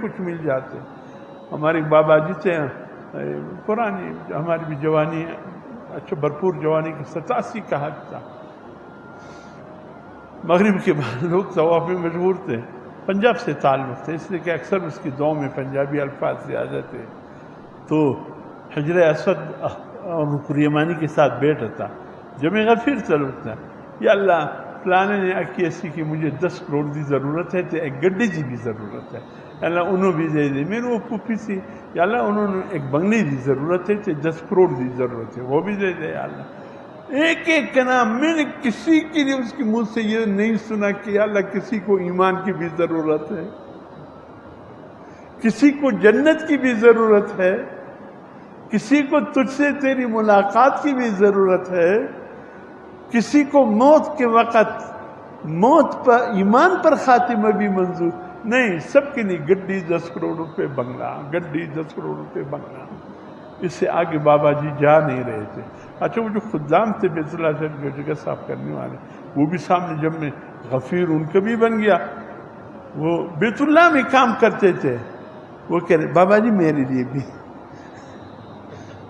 کچھ مل جاتے. ہمارے بابا جی تھے پرانی، ہماری بھی جوانی اچھا بھرپور جوانی کی 87 کا حج تھا. مغرب کے بعد لوگ طواف میں مشغول تھے. پنجاب سے تعلق تھے، اس لیے کہ اکثر اس کی دعاؤں میں پنجابی الفاظ زیادہ تھے. تو حجر اسود اور رکن یمانی کے ساتھ بیٹھا تھا. جب میں غفیر تعلق تھا، یا اللہ فلانے نے ایسی کی مجھے 10 کروڑ کی ضرورت ہے تو ایک گڈی کی بھی ضرورت ہے، اللہ انہوں بھی دے دے. میرے وہ پھوپھی سی، یا اللہ انہوں نے ایک بنگلے کی ضرورت ہے تو 10 کروڑ کی ضرورت ہے، وہ بھی دے دے. یا اللہ ایک ایک کا نام. میں نے کسی کے لیے اس کے منہ سے یہ نہیں سنا کہ یا اللہ کسی کو ایمان کی بھی ضرورت ہے، کسی کو جنت کی بھی ضرورت ہے، کسی کو تجھ سے تیری ملاقات کی بھی ضرورت ہے، کسی کو موت کے وقت موت پر ایمان پر خاتمہ بھی منظور نہیں. سب کے لیے گڈی 10 کروڑ روپے بنگلہ، گڈی 10 کروڑ روپے بنگلہ. اس سے آگے بابا جی جا نہیں رہے تھے. اچھا وہ جو خدام تھے بیت اللہ شریف جو جگہ صاف کرنے والے، وہ بھی سامنے جب میں غفیر ان کا بھی بن گیا. وہ بیت اللہ میں کام کرتے تھے. وہ کہہ رہے بابا جی میرے لیے بھی.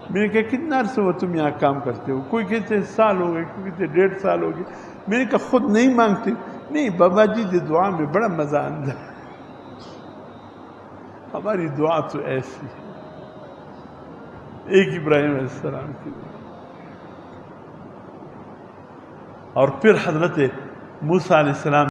میں نے کہا کتنا عرصہ ہوا تم یہاں کام کرتے ہو؟ کوئی کہتے ہیں سال ہو گئے، کوئی کہتے 1.5 سال ہو گئے. میں نے کہا خود نہیں مانگتے؟ نہیں بابا جی کی دعا میں بڑا مزہ آتا ہے. ہماری دعا تو ایسی ہے، ایک ابراہیم علیہ السلام کی دعا. اور پھر حضرت موسیٰ علیہ السلام